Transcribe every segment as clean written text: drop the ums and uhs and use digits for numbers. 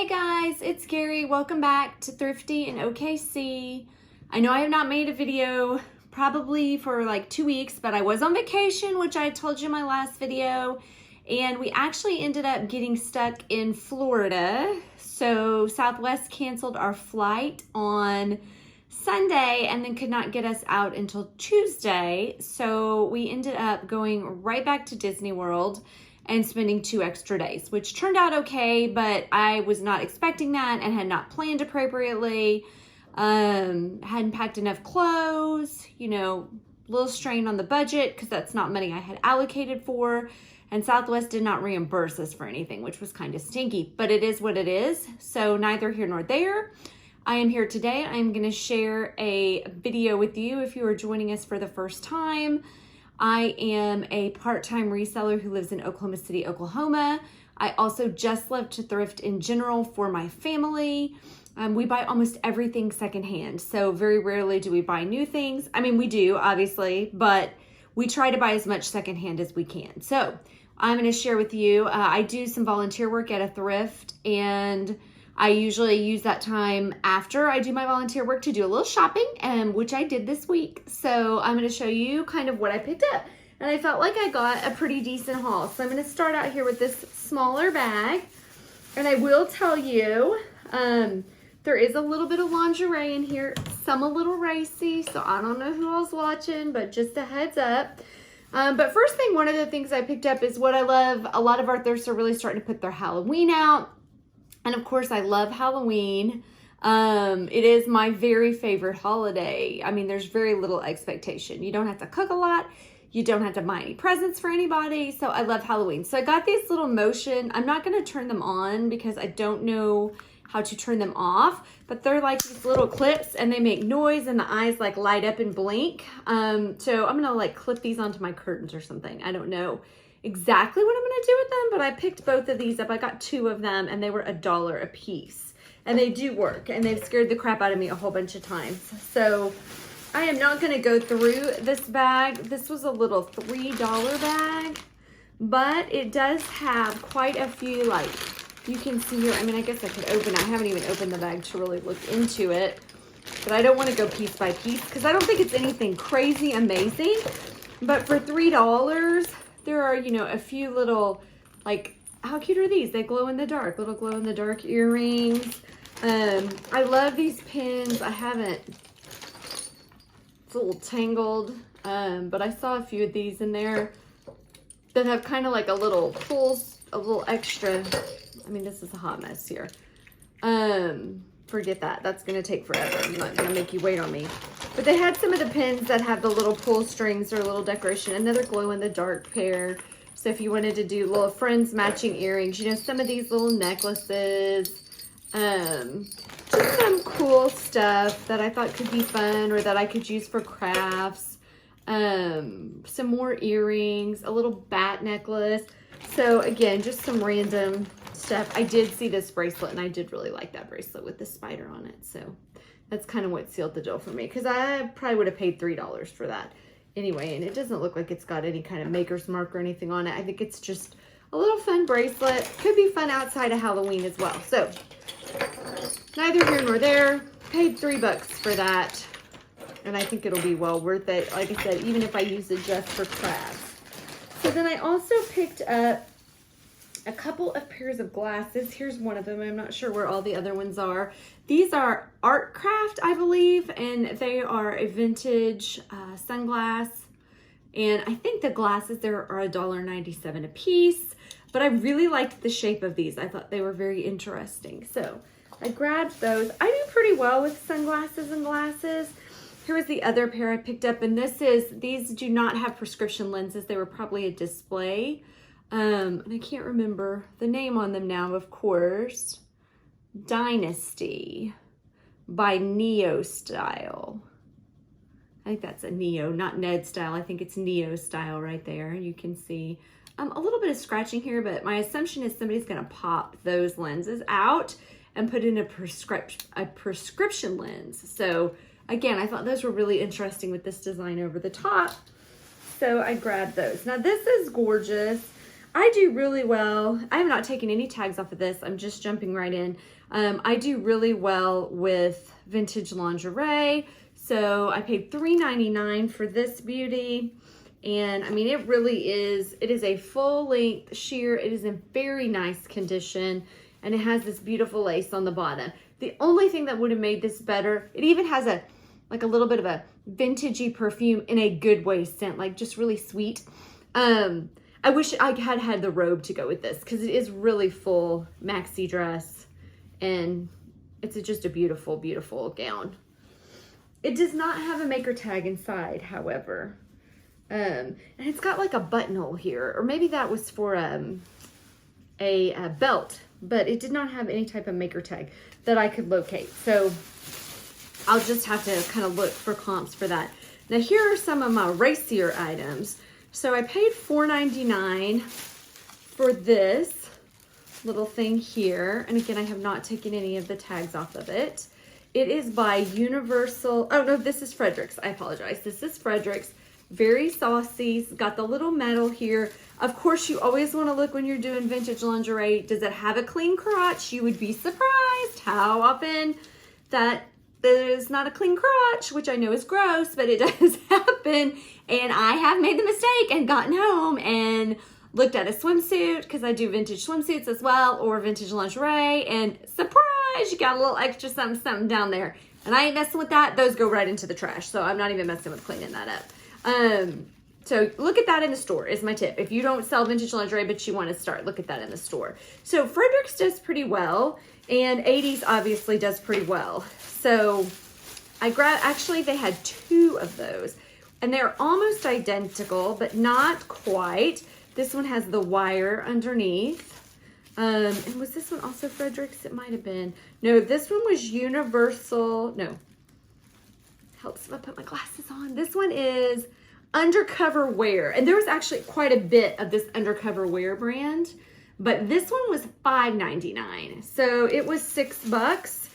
Hey guys, it's Gary. Welcome back to Thrifty in OKC. I know I have not made a video probably for like 2 weeks, but I was on vacation, which I told you in my last video, and we actually ended up getting stuck in Florida. So Southwest canceled our flight on Sunday and then could not get us out until Tuesday. So we ended up going right back to Disney World and spending 2 extra days, which turned out okay, but I was not expecting that and had not planned appropriately. Hadn't packed enough clothes, you know, a little strain on the budget because that's not money I had allocated for. And Southwest did not reimburse us for anything, which was kind of stinky, but it is what it is. So neither here nor there. I am here today. I'm going to share a video with you if you are joining us for the first time. I am a part-time reseller who lives in Oklahoma City, Oklahoma. I also just love to thrift in general for my family. We buy almost everything secondhand, so very rarely do we buy new things. I mean, we do, obviously, but we try to buy as much secondhand as we can. So I'm going to share with you, I do some volunteer work at a thrift, and I usually use that time after I do my volunteer work to do a little shopping, which I did this week. So I'm going to show you kind of what I picked up. And I felt like I got a pretty decent haul. So I'm going to start out here with this smaller bag. And I will tell you, there is a little bit of lingerie in here. Some a little racy, so I don't know who else watching, but just a heads up. But first thing, one of the things I picked up is what I love. A lot of our thrifts are really starting to put their Halloween out. And of course, I love Halloween. It is my very favorite holiday. I mean, there's very little expectation. You don't have to cook a lot. You don't have to buy any presents for anybody. So I love Halloween. So I got these little motion. I'm not going to turn them on because I don't know how to turn them off. But they're like these little clips and they make noise and the eyes like light up and blink. So I'm going to like clip these onto my curtains or something. I don't know exactly what I'm going to do with them, but I picked both of these up. I got 2 of them and they were $1 a piece, and they do work, and they've scared the crap out of me a whole bunch of times. So I am not going to go through this bag. This was a little $3 bag, but it does have quite a few, like you can see here. I mean, I guess I could open it. I haven't even opened the bag to really look into it, but I don't want to go piece by piece because I don't think it's anything crazy amazing. But for $3, there are, you know, a few little, like, how cute are these? They glow in the dark, little glow in the dark earrings. I love these pins. I haven't, it's a little tangled, but I saw a few of these in there that have kind of like a little pulls, a little extra. I mean, this is a hot mess here. Forget that. That's going to take forever. I'm not going to make you wait on me. But they had some of the pins that have the little pull strings or a little decoration. Another glow-in-the-dark pair. So if you wanted to do little friends matching earrings, you know, some of these little necklaces. Just some cool stuff that I thought could be fun or that I could use for crafts. Some more earrings, a little bat necklace. So again, just some random stuff. I did see this bracelet and I did really like that bracelet with the spider on it. So that's kind of what sealed the deal for me because I probably would have paid $3 for that anyway. And it doesn't look like it's got any kind of maker's mark or anything on it. I think it's just a little fun bracelet. Could be fun outside of Halloween as well. So neither here nor there. Paid $3 for that. And I think it'll be well worth it. Like I said, even if I use it just for crafts. So then I also picked up a couple of pairs of glasses. Here's one of them. I'm not sure where all the other ones are. These are Art Craft, I believe, and they are a vintage sunglass. And I think the glasses there are $1.97 a piece, but I really liked the shape of these. I thought they were very interesting. So I grabbed those. I do pretty well with sunglasses and glasses. Here was the other pair I picked up, and these do not have prescription lenses. They were probably a display. And I can't remember the name on them now, of course. Dynasty by Neo Style. I think that's a Neo, not Ned Style. I think it's Neo Style right there. You can see a little bit of scratching here, but my assumption is somebody's going to pop those lenses out and put in a prescription lens. So again, I thought those were really interesting with this design over the top. So I grabbed those. Now this is gorgeous. I do really well. I have not taken any tags off of this. I'm just jumping right in. I do really well with vintage lingerie. So I paid $3.99 for this beauty. And I mean, it really is, it is a full length sheer. It is in very nice condition. And it has this beautiful lace on the bottom. The only thing that would have made this better, it even has a, like a little bit of a vintagey perfume in a good way scent, like just really sweet. I wish I had had the robe to go with this because it is really full maxi dress and it's just a beautiful, beautiful gown. It does not have a maker tag inside, however. And it's got like a buttonhole here, or maybe that was for a belt, but it did not have any type of maker tag that I could locate. So I'll just have to kind of look for comps for that. Now here are some of my racier items. So I paid $4.99 for this little thing here. And again, I have not taken any of the tags off of it. It is by Universal. Oh no, this is Frederick's. I apologize. This is Frederick's. Very saucy. It's got the little metal here. Of course, you always want to look when you're doing vintage lingerie. Does it have a clean crotch? You would be surprised how often that there's not a clean crotch, which I know is gross, but it does happen. And I have made the mistake and gotten home and looked at a swimsuit, because I do vintage swimsuits as well, or vintage lingerie, and surprise, you got a little extra something down there. And I ain't messing with that. Those go right into the trash. So I'm not even messing with cleaning that up. So look at that in the store is my tip. If you don't sell vintage lingerie, but you want to start, look at that in the store. So Frederick's does pretty well, and 80s obviously does pretty well. So I grabbed, actually they had 2 of those, and they're almost identical, but not quite. This one has the wire underneath. And was this one also Frederick's? It might have been. No, this one was Universal. No. Helps if I put my glasses on. This one is Undercover Wear. And there was actually quite a bit of this Undercover Wear brand, but this one was $5.99. So it was $6,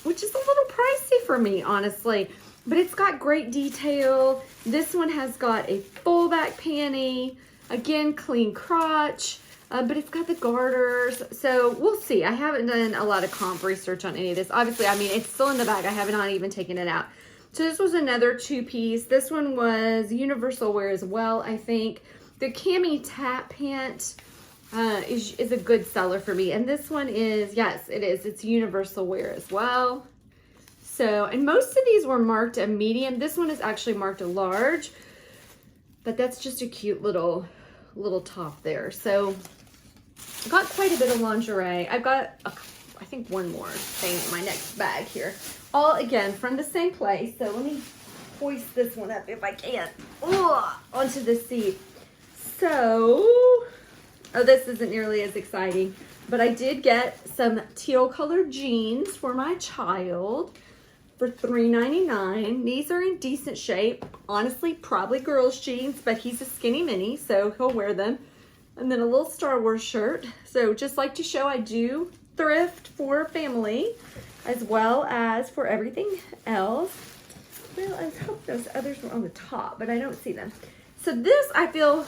which is a little pricey for me, honestly. But it's got great detail. This one has got a full back panty. Again, clean crotch. But it's got the garters. So we'll see. I haven't done a lot of comp research on any of this. Obviously, I mean, it's still in the bag. I have not even taken it out. So this was another 2-piece. This one was Universal Wear as well, I think. The cami tap pant is a good seller for me. And this one is, yes, it is. It's Universal Wear as well. So, and most of these were marked a medium. This one is actually marked a large. But that's just a cute little top there. So I got quite a bit of lingerie. I've got, I think, one more thing in my next bag here. All, again, from the same place. So let me hoist this one up if I can. Onto the seat. So, oh, this isn't nearly as exciting. But I did get some teal colored jeans for my child for $3.99. These are in decent shape. Honestly, probably girls' jeans, but he's a skinny mini, so he'll wear them. And then a little Star Wars shirt. So just like to show, I do thrift for family as well as for everything else. Well, I hope those others were on the top, but I don't see them. So this, I feel,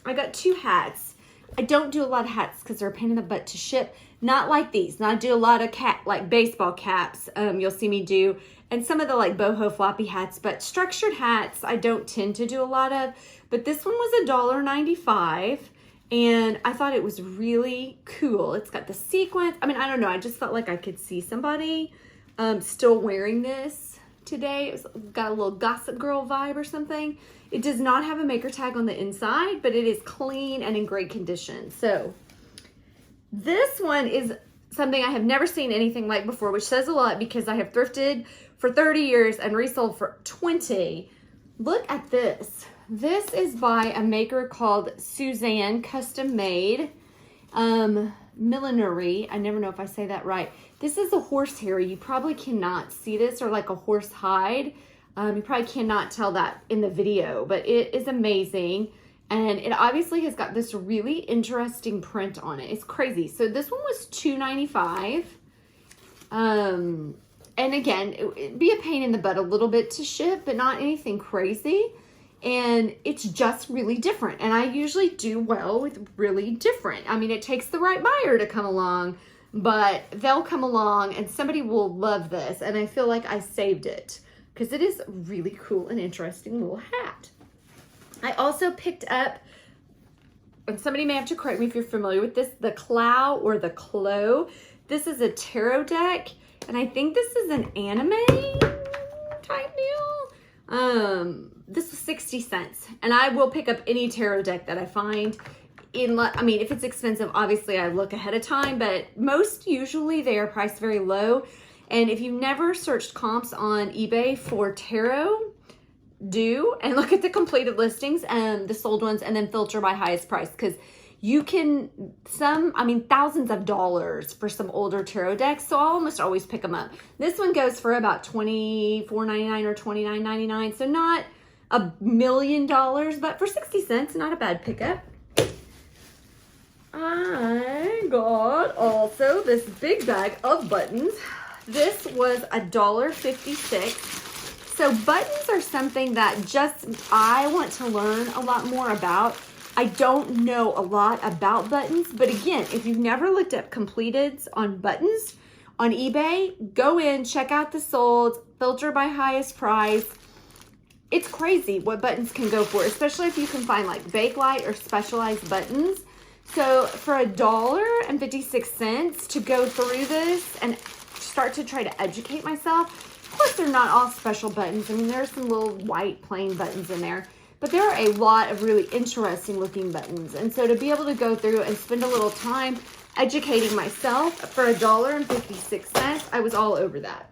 I got 2 hats. I don't do a lot of hats because they're a pain in the butt to ship. Not like these. Now I do a lot of like baseball caps. You'll see me do, and some of the like boho floppy hats, but structured hats I don't tend to do a lot of. But this one was $1.95, and I thought it was really cool. It's got the sequins. I mean, I don't know. I just felt like I could see somebody still wearing this today. It's got a little Gossip Girl vibe or something. It does not have a maker tag on the inside, but it is clean and in great condition. So this one is something I have never seen anything like before, which says a lot because I have thrifted for 30 years and resold for 20. Look at this. This is by a maker called Suzanne Custom Made Millinery. I never know if I say that right. This is a horsehair. You probably cannot see this, or like a horse hide. You probably cannot tell that in the video, but it is amazing. And it obviously has got this really interesting print on it. It's crazy. So this one was $2.95. And again, it'd be a pain in the butt a little bit to ship, but not anything crazy. and it's just really different. And I usually do well with really different. I mean, it takes the right buyer to come along, but they'll come along and somebody will love this. And I feel like I saved it because it is a really cool and interesting little hat. I also picked up, and somebody may have to correct me if you're familiar with this, the Clow or the Clo. This is a tarot deck, and I think this is an anime type deal. This was 60 cents, and I will pick up any tarot deck that I find. I mean, if it's expensive, obviously I look ahead of time, but most usually they are priced very low. And if you've never searched comps on eBay for tarot, do, and look at the completed listings and the sold ones, and then filter by highest price, because you can, thousands of dollars for some older tarot decks, so I'll almost always pick them up. This one goes for about $24.99 or $29.99, so not $1 million, but for 60 cents, not a bad pickup. I got also this big bag of buttons. This was $1.56. So buttons are something that I want to learn a lot more about. I don't know a lot about buttons, but again, if you've never looked up completeds on buttons on eBay, go in, check out the sold, filter by highest price. It's crazy what buttons can go for, especially if you can find like Bakelite or specialized buttons. So for $1.56 to go through this and start to try to educate myself. Of course, they're not all special buttons. I mean, there's some little white plain buttons in there, but there are a lot of really interesting looking buttons. And so to be able to go through and spend a little time educating myself for $1.56, I was all over that.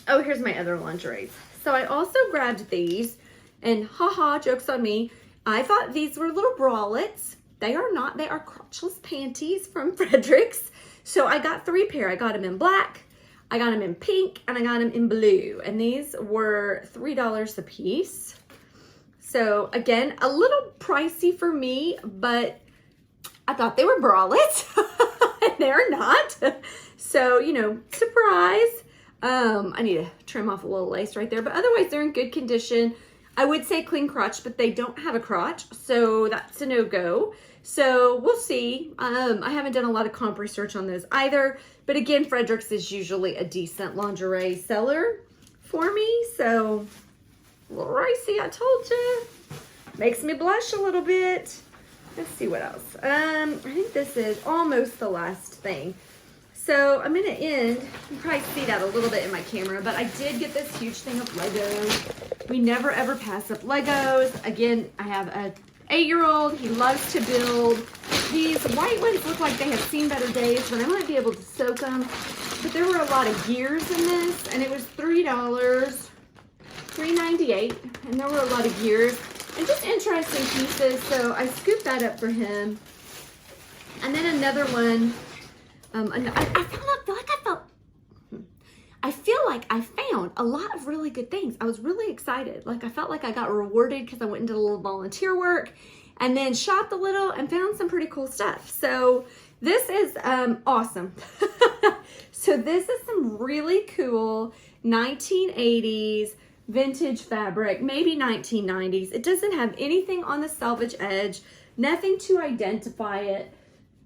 Oh, here's my other lingerie. So I also grabbed these, and haha, joke's on me. I thought these were little bralettes. They are not. They are crotchless panties from Frederick's. So I got 3 pair. I got them in black, I got them in pink, and I got them in blue. And these were $3 a piece. So again, a little pricey for me, but I thought they were bralettes, and they're not. So, you know, surprise. I need to trim off a little lace right there, but otherwise they're in good condition. I would say clean crotch, but they don't have a crotch, so that's a no-go. So we'll see. I haven't done a lot of comp research on those either, but again, Frederick's is usually a decent lingerie seller for me, so a little ricey, I told you. Makes me blush a little bit. Let's see what else. I think this is almost the last thing. So I'm gonna end, you can probably see that a little bit in my camera, but I did get this huge thing of Legos. We never ever pass up Legos. Again, I have a 8-year-old, he loves to build. These white ones look like they have seen better days, but I might be able to soak them. But there were a lot of gears in this, and it was $3.98, and there were a lot of gears and just interesting pieces. So I scooped that up for him. And then another one, I feel like I found a lot of really good things. I was really excited. Like I felt like I got rewarded because I went and did a little volunteer work and then shopped a little and found some pretty cool stuff. So this is awesome. So this is some really cool 1980s vintage fabric, maybe 1990s. It doesn't have anything on the selvage edge, nothing to identify it.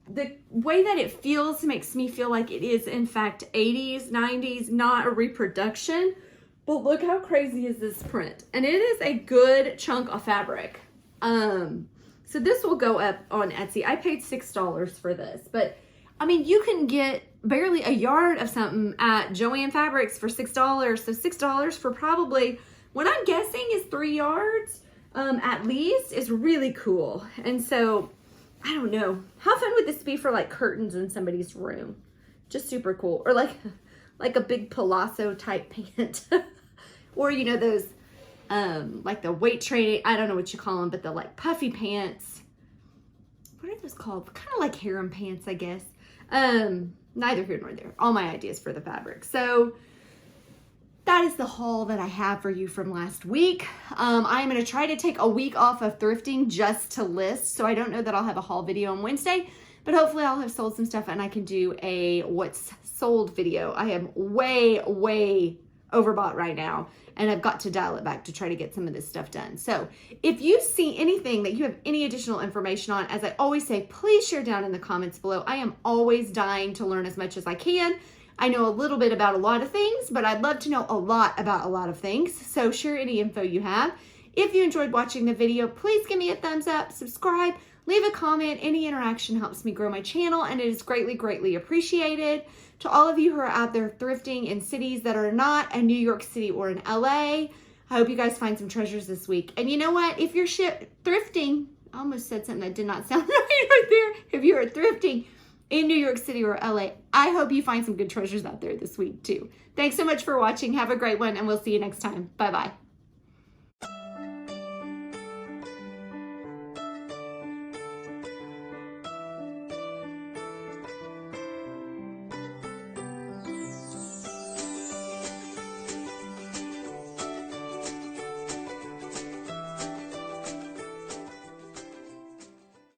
The way that it feels makes me feel like it is in fact 80s, 90s, not a reproduction. But look how crazy is this print. And it is a good chunk of fabric. So this will go up on Etsy. I paid $6 for this, but I mean, you can get barely a yard of something at Joann Fabrics for $6. So $6 for probably, what I'm guessing is 3 yards at least, is really cool. And so I don't know. How fun would this be for like curtains in somebody's room? Just super cool. Or like a big palazzo type pant. Or, you know, those, like the weight training, I don't know what you call them, but the like puffy pants. What are those called? Kind of like harem pants, I guess. Neither here nor there. All my ideas for the fabric. So that is the haul that I have for you from last week. I'm going to try to take a week off of thrifting just to list. So I don't know that I'll have a haul video on Wednesday, but hopefully I'll have sold some stuff and I can do a what's sold video. I am way overbought right now, and I've got to dial it back to try to get some of this stuff done. So if you see anything that you have any additional information on, as I always say, please share down in the comments below. I am always dying to learn as much as I can. I know a little bit about a lot of things, but I'd love to know a lot about a lot of things. So share any info you have. If you enjoyed watching the video, please give me a thumbs up, subscribe, leave a comment. Any interaction helps me grow my channel, and it is greatly, greatly appreciated. To all of you who are out there thrifting in cities that are not a New York City or an LA, I hope you guys find some treasures this week. And you know what? If you're thrifting, I almost said something that did not sound right there. If you are thrifting in New York City or LA, I hope you find some good treasures out there this week too. Thanks so much for watching. Have a great one, and we'll see you next time. Bye-bye.